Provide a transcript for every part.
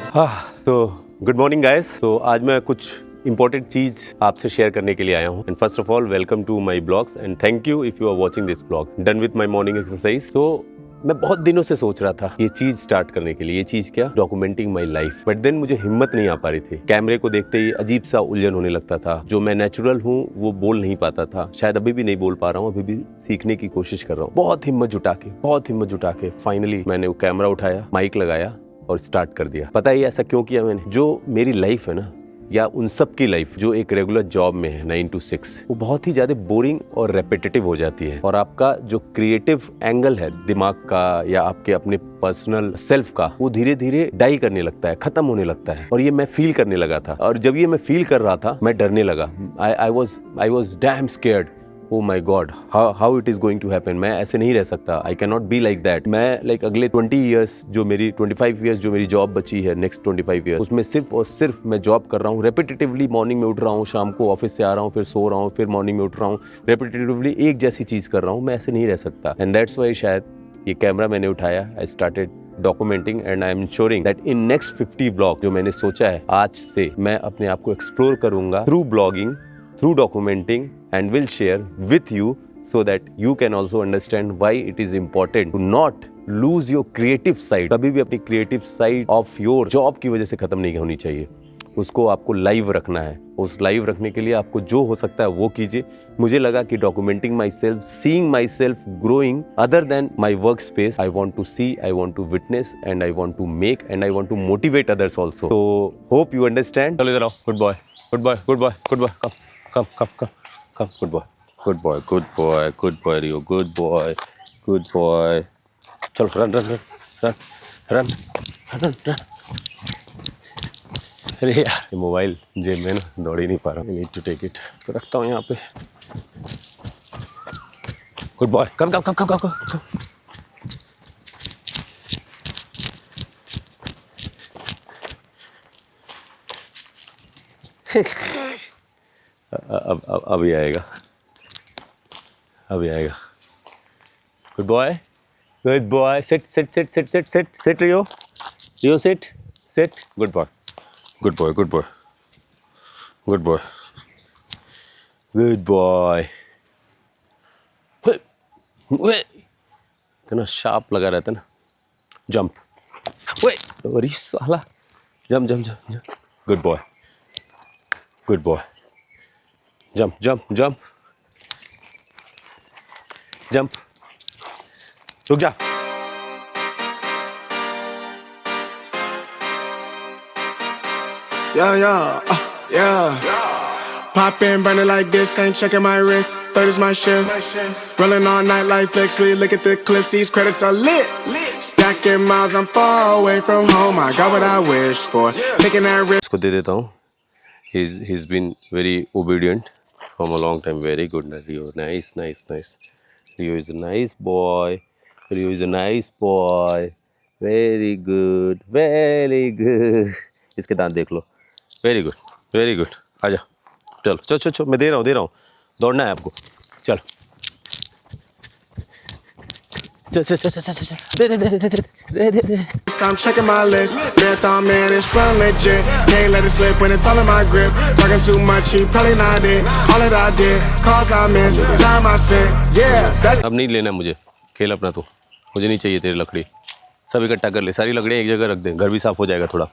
तो good morning guys. तो आज मैं कुछ इंपॉर्टेंट चीज़ आपसे शेयर करने के लिए आया हूँ। And first of all welcome to my blogs and thank you if you are watching this blog done with my morning exercise. तो मैं बहुत दिनों से सोच रहा था ये चीज़ स्टार्ट करने के लिए। ये चीज़ क्या? Documenting my life. But then मुझे हिम्मत नहीं आ पा रही थी। कैमरे को देखते ही अजीब सा उलझन होने लगता था। जो मैं नेचुरल हूँ वो बोल नहीं पाता था। शायद अभी भी नहीं बोल पा रहा हूँ, अभी भी सीखने की कोशिश कर रहा हूँ। बहुत हिम्मत जुटा के फाइनली मैंने वो कैमरा उठाया, माइक लगाया और स्टार्ट कर दिया। पता है ऐसा क्यों किया मैंने? जो मेरी लाइफ है ना, या उन सब की लाइफ जो एक रेगुलर जॉब में है 9 to 6, वो बहुत ही ज्यादा बोरिंग और रेपिटेटिव हो जाती है। और आपका जो क्रिएटिव एंगल है दिमाग का या आपके अपने पर्सनल सेल्फ का, वो धीरे धीरे डाई करने लगता है, खत्म होने लगता है। और ये मैं फील करने लगा था। और जब ये मैं फील कर रहा था, मैं डरने लगा। I was damn scared. Oh my God, how it is going to happen? मैं ऐसे नहीं रह सकता। I cannot be like that. मैं अगले 25 years जो मेरी जॉब बची है, नेक्स्ट 25 years, उसमें सिर्फ और सिर्फ मैं जॉब कर रहा हूँ। रेपिटेटिवली मॉर्निंग में उठ रहा हूँ, शाम को ऑफिस से आ रहा हूँ, फिर सो रहा हूँ, फिर मॉर्निंग में उठ रहा हूँ, रेपिटेटिवली एक जैसी चीज़ कर रहा हूँ। मैं ऐसे नहीं रह सकता। एंड दैट्स वाई शायद ये कैमरा मैंने उठाया, I started documenting and I am ensuring that in next 50 blog जो मैंने सोचा है, आज से मैं अपने आप को एक्सप्लोर करूंगा through blogging, through documenting, and will share with you so that you can also understand why it is important to not lose your creative side. कभी भी अपनी creative side of your job की वजह से खत्म नहीं होनी चाहिए। उसको आपको लाइव रखना है। उस लाइव रखने के लिए आपको जो हो सकता है वो कीजिए। मुझे लगा कि documenting myself, seeing myself growing other than my work space, I want to see, I want to witness and I want to make and I want to motivate others also. तो hope you understand. चलो इधर आओ। Good boy, good boy, good boy, good boy. Come, good boy, Rio, good boy. चलो run. अरे यार, ये mobile जेब में ना, दौड़ ही नहीं पा रहा हूँ। Need to take it. तो रखता हूँ यहाँ पे। Good boy, come. अभी आएगा। Good boy, sit Rio, sit. Good boy. इतना शार्प लगा रहता ना। जंप। अरे साला, जंप। Good boy. जंप। रुक जा। Yeah. Pop in, burning like this, ain't checking my wrist. Third is my shift. Rolling all night like flex. We look at the clips, these credits are lit. Stacking miles, I'm far away from home. I got what I wished for. Taking that risk. इसको दे देता हूँ। He's been very obedient from a long time. Very good, Rio. Nice. Rio is a nice boy. Very good. इसके दांत देख लो। Very good. आजा, चलो, मैं दे रहा हूँ। दौड़ना है आपको। चलो, चल। दे। I'm checking my list. Marathon man, it's run legit. Can't let it slip when it's all in my grip. Talking too much, he probably not it. All that I did, calls I missed, time I spent. Yeah, that's. अब नहीं लेना मुझे, खेल अपना तू। मुझे नहीं चाहिए तेरी लकड़ी। सब इकट्ठा कर ले, सारी लकड़ियाँ एक जगह रख दे, घर भी साफ हो जाएगा थोड़ा।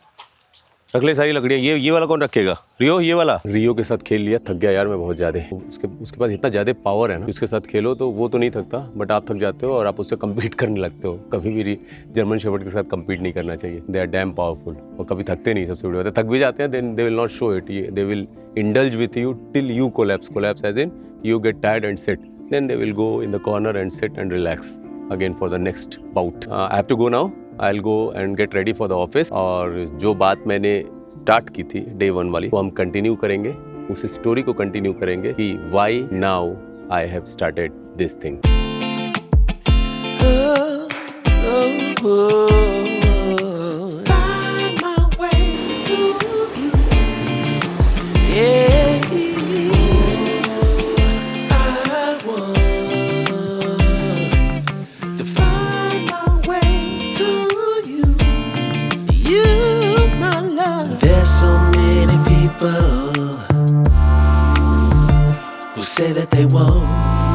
रख ले सारी लकड़ियाँ। ये वाला कौन रखेगा? रियो, ये वाला। रियो के साथ खेल लिया, थक गया यार मैं बहुत ज़्यादा। उसके पास इतना ज़्यादा पावर है ना, उसके साथ खेलो तो वो तो नहीं थकता, बट आप थक जाते हो और आप उससे कम्पीट करने लगते हो। कभी भी जर्मन शेफर्ड के साथ कम्पीट नहीं करना चाहिए। दे आर डैम पावरफुल और कभी थकते नहीं। सबसे बड़ी बात है, थक भी जाते हैं, then they will not show it. They will indulge with you till you collapse as in you get tired and sit, then they will go in the corner and sit and relax again for the next bout. I have to go now. I will go and get ready for the office. और जो बात मैंने start की थी day 1 वाली, वो हम continue करेंगे। उस स्टोरी को कंटिन्यू करेंगे कि why now I have started this thing.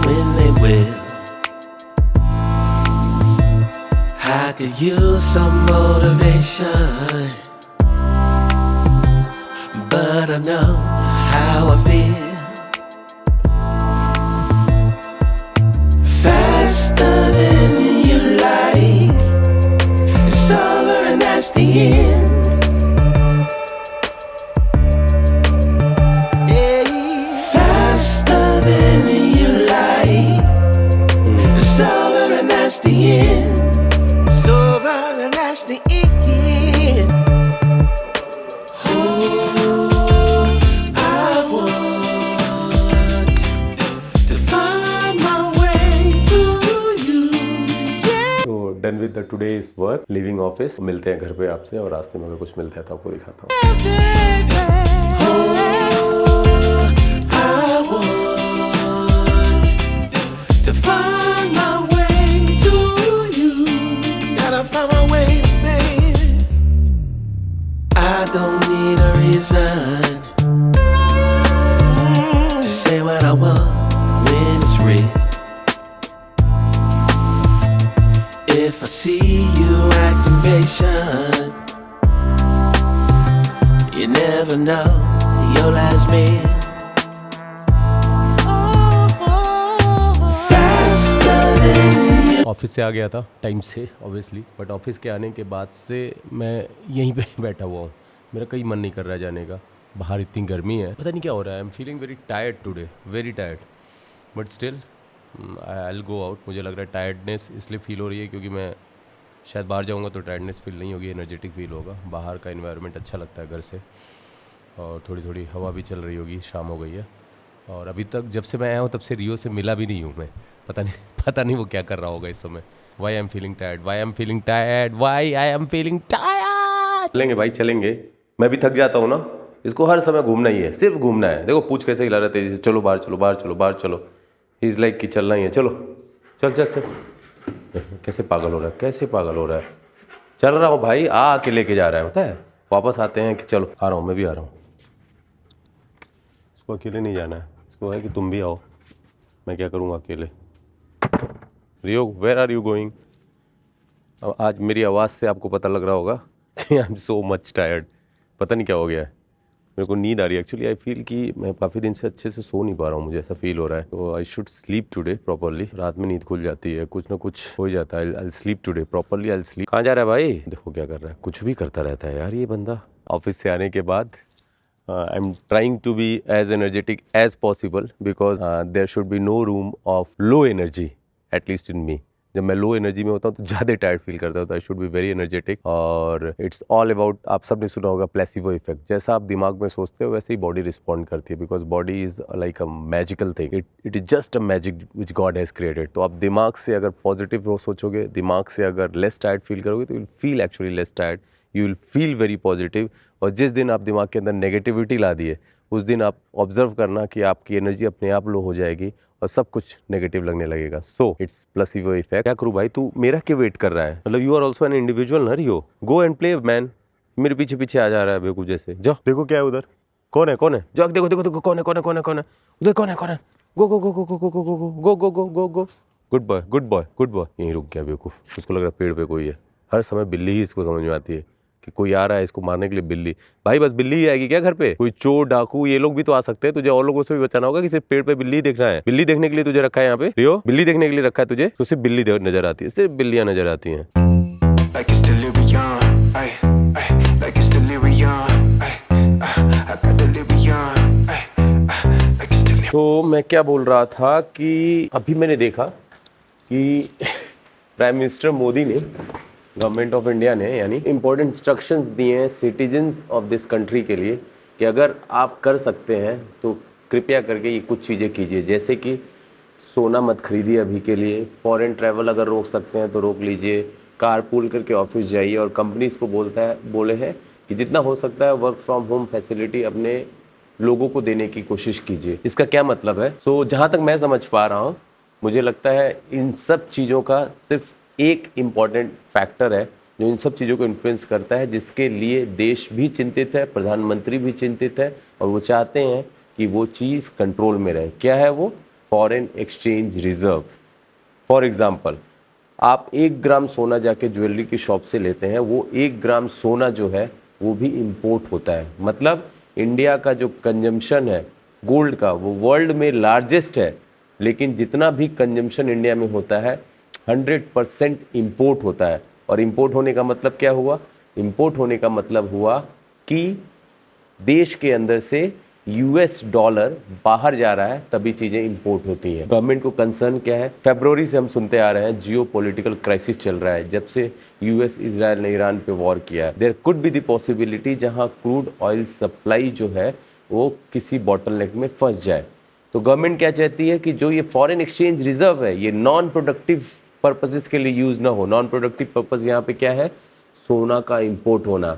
when they will. I could use some motivation, but I know how I feel. Faster than you like, it's over and that's the end. Faster than you like, it's over and that's the end. It's over and that's the end. Oh, I want to find my way to you. Yeah. तो done with the today's work, living office. मिलते हैं घर पे आपसे, और रास्ते में अगर कुछ मिलता है तो आपको दिखाता हूँ। I want to find my way to you. Gotta find my way, baby. I don't need a reason to say what I want when it's real. If I see you acting patient, you never know your last meal. Faster than you. Office से आ गया था time से obviously, but office के आने के बाद से मैं यहीं पे बैठा हुआ हूँ। मेरा कहीं मन नहीं कर रहा है जाने का। बाहर इतनी गर्मी है, पता नहीं क्या हो रहा है। आई am feeling very tired today, very tired, but still I will go out. मुझे लग रहा है टायर्डनेस इसलिए फील हो रही है क्योंकि मैं शायद बाहर जाऊँगा तो टायर्डनेस फील नहीं होगी, एनर्जेटिक फील होगा। बाहर का इन्वायरमेंट अच्छा लगता है घर से, और थोड़ी थोड़ी हवा भी चल रही होगी। शाम हो गई है, और अभी तक जब से मैं आया हूँ तब से रियो से मिला भी नहीं हूँ मैं। पता नहीं वो क्या कर रहा होगा इस समय। Why I am feeling tired, why I am feeling tired, why I am feeling tired. चलेंगे भाई, चलेंगे। मैं भी थक जाता हूँ ना। इसको हर समय घूमना ही है, सिर्फ घूमना है। देखो पूछ कैसे हिला रहा है तेजी से, चलो बाहर चलो, बाहर चलो, बाहर चलो। ही इज़ लाइक कि चलना ही है, चलो चल चल चल। कैसे पागल हो रहा है, कैसे पागल हो रहा है। चल रहा हूँ भाई, आके लेके जा रहा है, पता है। वापस आते हैं कि चलो आ रहा हूँ, मैं भी आ रहा हूँ। इसको अकेले नहीं जाना है, इसको है कि तुम भी आओ। मैं क्या करूँगा अकेले। रियो, वेयर आर यू गोइंग? अब आज मेरी आवाज़ से आपको पता लग रहा होगा कि I am so much tired. पता नहीं क्या हो गया है, मेरे को नींद आ रही है। एक्चुअली आई फील कि मैं काफ़ी दिन से अच्छे से सो नहीं पा रहा हूँ, मुझे ऐसा फील हो रहा है। तो I should sleep today properly. रात में नींद खुल जाती है, कुछ ना कुछ हो जाता है। I sleep today properly, I sleep. कहाँ जा रहा है भाई? देखो क्या कर रहा है, कुछ भी करता रहता है यार ये बंदा। ऑफिस से आने के बाद I am trying to be as energetic as possible, because there should be no room of low energy, at least in me. जब मैं लो एनर्जी में होता हूँ तो ज़्यादा टायर्ड फील करता हूँ। तो I should be very energetic. और इट्स ऑल अबाउट, आप सब ने सुना होगा प्लेसिबो इफेक्ट। जैसा आप दिमाग में सोचते हो वैसे ही बॉडी रिस्पॉन्ड करती है, because body is like a magical thing. It is just a magic which God has created. तो आप दिमाग से अगर पॉजिटिव सोचोगे, दिमाग से अगर लेस टायर्ड फील करोगे, तो you will feel actually less tired, you will feel very positive. और जिस दिन आप दिमाग के अंदर नेगेटिविटी ला दिए, उस दिन आप ऑब्जर्व करना कि आपकी एनर्जी अपने आप लो हो जाएगी और सब कुछ नेगेटिव लगने लगेगा। So it's placebo effect. क्या करूँ भाई, तू मेरा क्यों वेट कर रहा है? मतलब you are also an individual ना Rio. Go and play man. मेरे पीछे पीछे आ जा रहा है बेवकूफ जैसे। जाओ देखो क्या है उधर, कौन है कौन है, जाओ देखो देखो देखो, कौन है कौन है कौन है कौन है उधर, कौन है कौन है। Go go go go go go go go go go go go go. Good boy good boy good boy. यहीं रुक गया बेवकूफ। उसको लग रहा है पेड़ पे कोई है। हर समय बिल्ली ही इसको समझ में आती है कि कोई आ रहा है इसको मारने के लिए। बिल्ली भाई, बस बिल्ली ही आएगी क्या घर पे? कोई चोर डाकू ये लोग भी तो आ सकते हैं। तुझे और लोगों से भी बचाना होगा कि सिर्फ पेड़ पे बिल्ली देखना है। बिल्ली देखने के लिए तुझे रखा है यहाँ पे रियो, बिल्ली देखने के लिए रखा है तुझे। तो सिर्फ बिल्ली नजर आती है, सिर्फ बिल्लियां नजर आती हैं। Like it's delirium, ay, ay, like it's delirium, ay, I got delirium, ay, like it's delirium. तो मैं क्या बोल रहा था कि अभी मैंने देखा कि प्राइम मिनिस्टर मोदी ने, गवर्नमेंट ऑफ इंडिया ने, यानी इंपॉर्टेंट इंस्ट्रक्शंस दिए हैं सिटीजन्स ऑफ दिस कंट्री के लिए कि अगर आप कर सकते हैं तो कृपया करके ये कुछ चीज़ें कीजिए। जैसे कि सोना मत खरीदिए अभी के लिए, फॉरेन ट्रैवल अगर रोक सकते हैं तो रोक लीजिए, कार पूल करके ऑफिस जाइए, और कंपनीज को बोले हैं कि जितना हो सकता है वर्क फ्रॉम होम फैसिलिटी अपने लोगों को देने की कोशिश कीजिए। इसका क्या मतलब है? सो जहाँ तक मैं समझ पा रहा हूँ, मुझे लगता है इन सब चीज़ों का सिर्फ एक इम्पॉर्टेंट फैक्टर है जो इन सब चीज़ों को इन्फ्लुएंस करता है, जिसके लिए देश भी चिंतित है, प्रधानमंत्री भी चिंतित है, और वो चाहते हैं कि वो चीज़ कंट्रोल में रहे। क्या है वो? Foreign exchange reserve. For example, आप 1 ग्राम सोना जाके ज्वेलरी की शॉप से लेते हैं, वो 1 ग्राम सोना जो है वो भी इंपोर्ट होता है। मतलब इंडिया का जो कंजम्पशन है गोल्ड का वो वर्ल्ड में लार्जेस्ट है, लेकिन जितना भी कंजम्पशन इंडिया में होता है 100% इंपोर्ट होता है। और इंपोर्ट होने का मतलब क्या हुआ? इंपोर्ट होने का मतलब हुआ कि देश के अंदर से US डॉलर बाहर जा रहा है, तभी चीज़ें इंपोर्ट होती हैं। गवर्नमेंट को कंसर्न क्या है? फरवरी से हम सुनते आ रहे हैं जियो पॉलिटिकल क्राइसिस चल रहा है, जब से US इजराइल ने ईरान पे वॉर किया है। There could be the possibility जहां क्रूड ऑयल सप्लाई जो है वो किसी बॉटलनेक में फंस जाए। तो गवर्नमेंट क्या चाहती है कि जो ये फॉरेन एक्सचेंज रिजर्व है ये नॉन प्रोडक्टिव पर्पसेस के लिए यूज़ ना हो। नॉन प्रोडक्टिव पर्पस यहाँ पे क्या है? सोना का इंपोर्ट होना।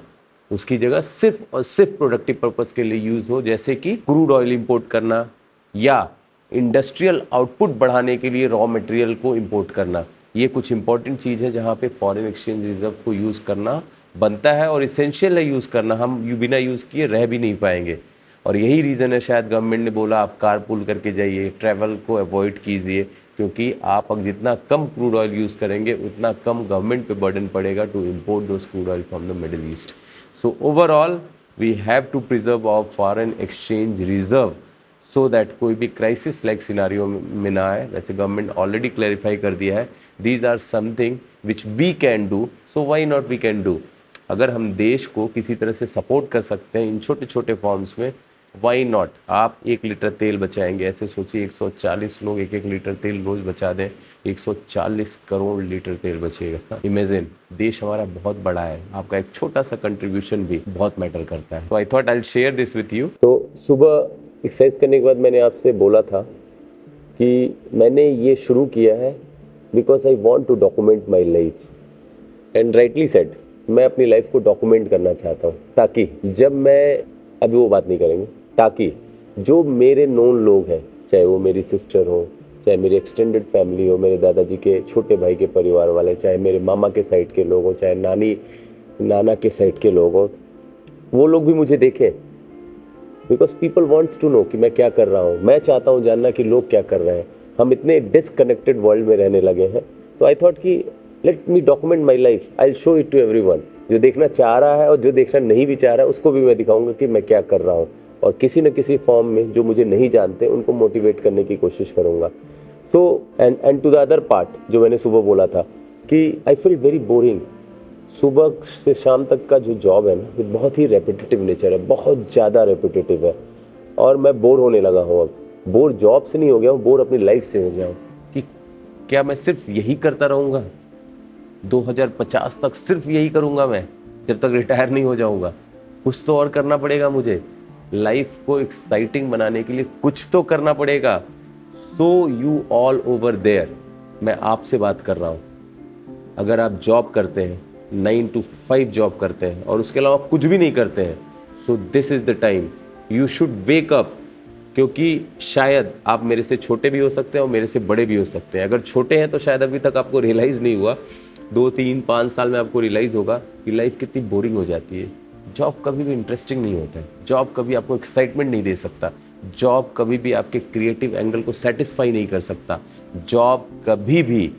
उसकी जगह सिर्फ और सिर्फ प्रोडक्टिव पर्पस के लिए यूज़ हो, जैसे कि क्रूड ऑयल इंपोर्ट करना या इंडस्ट्रियल आउटपुट बढ़ाने के लिए रॉ मटेरियल को इंपोर्ट करना। ये कुछ इंपॉर्टेंट चीज़ है जहाँ पे फॉरेन एक्सचेंज रिजर्व को यूज़ करना बनता है और इसेंशियल है यूज़ करना। हम बिना यूज़ किए रह भी नहीं पाएंगे। और यही रीज़न है शायद गवर्नमेंट ने बोला आप कारपूल करके जाइए, ट्रैवल को अवॉइड कीजिए, क्योंकि आप अब जितना कम क्रूड ऑयल यूज़ करेंगे उतना कम गवर्नमेंट पे बर्डन पड़ेगा to import those crude oil from the Middle East. So overall we have to preserve our foreign exchange reserve so that कोई भी क्राइसिस लाइक सिनारियो में ना आए। वैसे गवर्नमेंट ऑलरेडी क्लैरिफाई कर दिया है, these are something which we can do, so why not we can do. अगर हम देश को किसी तरह से सपोर्ट कर सकते हैं इन छोटे छोटे फॉर्म्स में, वाई नॉट। आप 1 लीटर तेल बचाएंगे, ऐसे सोचिए 140 लोग 1-1 लीटर तेल रोज़ बचा दें, 140 करोड़ लीटर तेल बचेगा। इमेजिन, देश हमारा बहुत बड़ा है, आपका एक छोटा सा कंट्रीब्यूशन भी बहुत मैटर करता है। तो I thought I will share this with you. तो सुबह एक्सरसाइज करने के बाद मैंने आपसे बोला था कि मैंने ये शुरू किया है because I want to document my life and rightly said, मैं अपनी लाइफ को डॉक्यूमेंट करना चाहता हूँ, ताकि जब मैं, अभी वो बात नहीं करेंगे, ताकि जो मेरे नोन लोग हैं, चाहे वो मेरी सिस्टर हो, चाहे मेरी एक्सटेंडेड फैमिली हो, मेरे दादाजी के छोटे भाई के परिवार वाले, चाहे मेरे मामा के साइड के लोग हों, चाहे नाना के साइड के लोग हों, वो लोग भी मुझे देखें। Because people wants to know कि मैं क्या कर रहा हूँ। मैं चाहता हूँ जानना कि लोग क्या कर रहे हैं। हम इतने डिसकनेक्टेड वर्ल्ड में रहने लगे हैं, तो आई थॉट कि let me document my life, I will show it to everyone. जो देखना चाह रहा है और जो देखना नहीं भी चाह रहा है उसको भी मैं दिखाऊंगा कि मैं क्या कर रहा हूँ, और किसी न किसी फॉर्म में जो मुझे नहीं जानते उनको मोटिवेट करने की कोशिश करूँगा। So and to the other part, जो मैंने सुबह बोला था कि आई फील वेरी बोरिंग। सुबह से शाम तक का जो जॉब है ना, ये बहुत ही रेपिटेटिव नेचर है, बहुत ज़्यादा रेपिटेटिव है, और मैं बोर होने लगा हूँ। अब बोर जॉब से नहीं हो गया हूँ, बोर अपनी लाइफ से हो गया हूँ कि क्या मैं सिर्फ यही करता रहूँगा 2050 तक, सिर्फ यही करूँगा मैं जब तक रिटायर नहीं हो जाऊँगा। कुछ तो और करना पड़ेगा मुझे, लाइफ को एक्साइटिंग बनाने के लिए कुछ तो करना पड़ेगा। So you all over there, मैं आपसे बात कर रहा हूँ। अगर आप जॉब करते हैं, 9 to 5 जॉब करते हैं और उसके अलावा कुछ भी नहीं करते हैं, so this is the time you should wake up. क्योंकि शायद आप मेरे से छोटे भी हो सकते हैं और मेरे से बड़े भी हो सकते हैं। अगर छोटे हैं तो शायद अभी तक आपको रियलाइज़ नहीं हुआ, 2, 3, 5 साल में आपको रियलाइज़ होगा कि लाइफ कितनी बोरिंग हो जाती है। जॉब कभी भी इंटरेस्टिंग नहीं होता है, जॉब कभी आपको एक्साइटमेंट नहीं दे सकता, जॉब कभी भी आपके क्रिएटिव एंगल को सेटिस्फाई नहीं कर सकता, जॉब कभी भी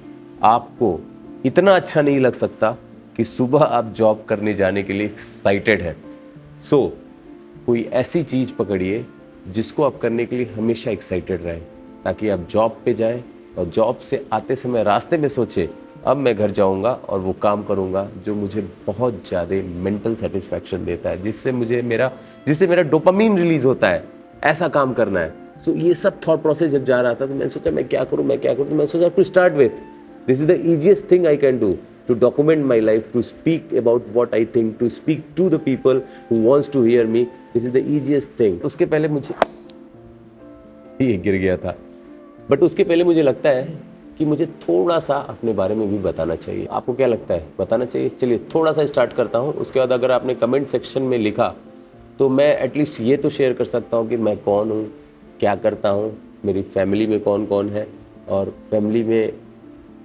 आपको इतना अच्छा नहीं लग सकता कि सुबह आप जॉब करने जाने के लिए एक्साइटेड हैं। सो कोई ऐसी चीज़ पकड़िए जिसको आप करने के लिए हमेशा एक्साइटेड रहें, ताकि आप जॉब पे जाएं और जॉब से आते समय रास्ते में सोचें अब मैं घर जाऊंगा और वो काम करूंगा जो मुझे बहुत ज़्यादा मेंटल सेटिस्फैक्शन देता है, जिससे मेरा डोपामीन रिलीज होता है। ऐसा काम करना है। सो ये सब थॉट प्रोसेस जब जा रहा था तो मैंने सोचा मैं क्या करूं, तो मैंने सोचा to start with this is the easiest thing I can do to document my life, to speak about what I think, to speak to the people who wants to hear me. This is the easiest thing. उसके पहले मुझे ये गिर गया था, but उसके पहले मुझे लगता है कि मुझे थोड़ा सा अपने बारे में भी बताना चाहिए। आपको क्या लगता है, बताना चाहिए? चलिए थोड़ा सा स्टार्ट करता हूँ। उसके बाद अगर आपने कमेंट सेक्शन में लिखा तो मैं एटलीस्ट ये तो शेयर कर सकता हूँ कि मैं कौन हूँ, क्या करता हूँ, मेरी फैमिली में कौन कौन है और फैमिली में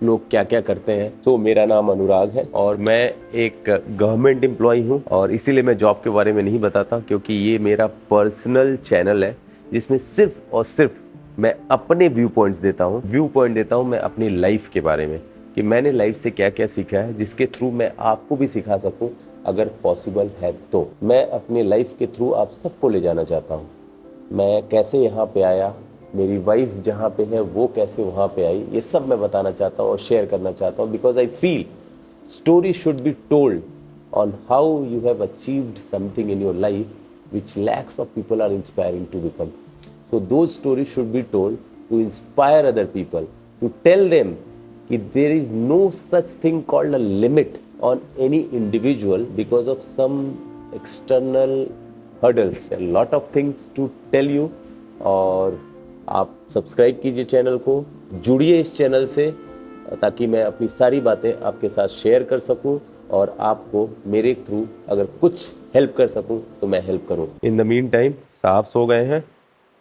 लोग क्या क्या करते हैं। तो मेरा नाम अनुराग है और मैं एक गवर्नमेंट एम्प्लॉई हूँ, और इसीलिए मैं जॉब के बारे में नहीं बताता, क्योंकि ये मेरा पर्सनल चैनल है जिसमें सिर्फ और सिर्फ मैं अपने व्यू पॉइंट्स देता हूँ, मैं अपनी लाइफ के बारे में कि मैंने लाइफ से क्या क्या सीखा है, जिसके थ्रू मैं आपको भी सिखा सकूँ अगर पॉसिबल है तो। मैं अपनी लाइफ के थ्रू आप सबको ले जाना चाहता हूँ। मैं कैसे यहाँ पे आया, मेरी वाइफ जहाँ पे है वो कैसे वहाँ पे आई, ये सब मैं बताना चाहता हूँ और शेयर करना चाहता हूँ। Because I feel story should be told on how you have achieved something in your life which lakhs of people are inspiring to become. So those stories should be told to inspire other people, to tell them that there is no such thing called a limit on any individual because of some external hurdles. A lot of things to tell you. और आप subscribe कीजिए channel को, जुड़िए इस channel से ताकि मैं अपनी सारी बातें आपके साथ शेयर कर सकूं और आपको मेरे थ्रू अगर कुछ हेल्प कर सकूं तो मैं हेल्प करूं। इन द मीन टाइम साहब सो गए हैं,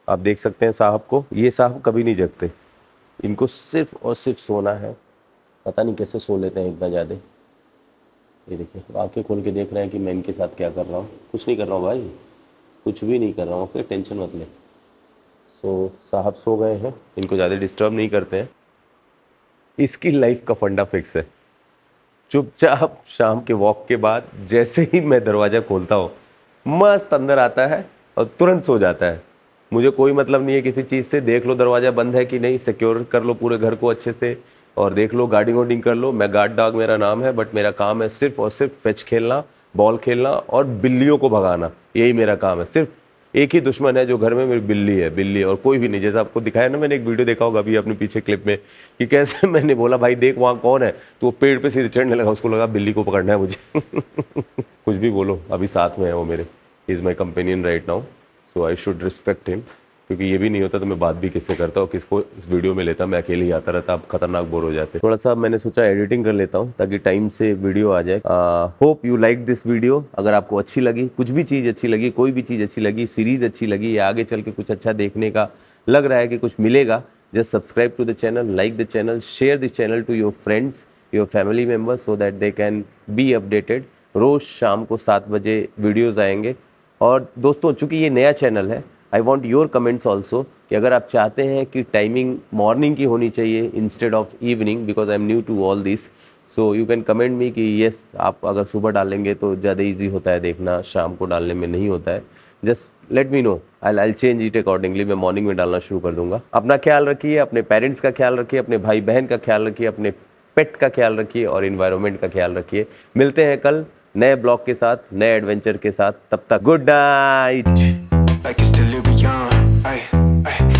आप देख सकते हैं साहब को। ये साहब कभी नहीं जगते, इनको सिर्फ और सिर्फ सोना है। पता नहीं कैसे सो लेते हैं इतना ज़्यादा। ये देखिए आंखें खोल के देख रहे हैं कि मैं इनके साथ क्या कर रहा हूँ। कुछ नहीं कर रहा हूँ भाई, कुछ भी नहीं कर रहा हूँ। ओके, टेंशन मत ले। सो साहब सो गए हैं, इनको ज़्यादा डिस्टर्ब नहीं करते हैं। इसकी लाइफ का फंडा फिक्स है, चुपचाप शाम के वॉक के बाद जैसे ही मैं दरवाज़ा खोलता हूँ मस्त अंदर आता है और तुरंत सो जाता है। मुझे कोई मतलब नहीं है किसी चीज़ से। देख लो दरवाज़ा बंद है कि नहीं, सिक्योर कर लो पूरे घर को अच्छे से और देख लो, गार्डिंग वार्डिंग कर लो। मैं गार्ड डॉग मेरा नाम है, बट मेरा काम है सिर्फ और सिर्फ फैच खेलना, बॉल खेलना और बिल्लियों को भगाना। यही मेरा काम है। सिर्फ एक ही दुश्मन है जो घर में, मेरी बिल्ली है, बिल्ली और कोई भी नहीं। जैसा आपको दिखाया ना, मैंने एक वीडियो देखा होगा अभी अपने पीछे क्लिप में कि कैसे मैंने बोला भाई देख वहाँ कौन है, तो वो पेड़ पे सीधे चढ़ने लगा। उसको लगा बिल्ली को पकड़ना है मुझे। कुछ भी बोलो, अभी साथ में है वो मेरे। Is my companion right now, so I should respect him. क्योंकि ये भी नहीं होता तो मैं बात भी किससे करता हूँ, किसको इस वीडियो में लेता, मैं अकेले ही आता रहता, आप खतरनाक बोर हो जाते। थोड़ा सा मैंने सोचा एडिटिंग कर लेता हूँ ताकि टाइम से वीडियो आ जाए। Hope you like this video. अगर आपको अच्छी लगी, कुछ भी चीज़ अच्छी लगी, कोई भी चीज़ अच्छी लगी, सीरीज़ अच्छी लगी या आगे चल के कुछ अच्छा देखने का लग रहा है कि कुछ मिलेगा, just subscribe to the channel, like the channel, share this channel to your friends, your family members, so that they can be updated. रोज़ शाम को 7 बजे वीडियोज़ आएंगे। और दोस्तों, चूँकि ये नया चैनल है, I want your comments also कि अगर आप चाहते हैं कि टाइमिंग मॉर्निंग की होनी चाहिए instead of evening, because I am new to all this, so you can comment me कि येस, आप अगर सुबह डालेंगे तो ज़्यादा ईजी होता है देखना, शाम को डालने में नहीं होता है। Just let me know, I change it accordingly. मैं मॉर्निंग में डालना शुरू कर दूंगा। अपना ख्याल रखिए, अपने पेरेंट्स का ख्याल रखिए, अपने भाई बहन का ख्याल रखिए, अपने पेट का ख्याल रखिए और इन्वायरमेंट का ख्याल रखिए। मिलते हैं कल नए ब्लॉग के साथ, नए एडवेंचर के साथ। तब तक good night. like it's still beyond. Ay, ay.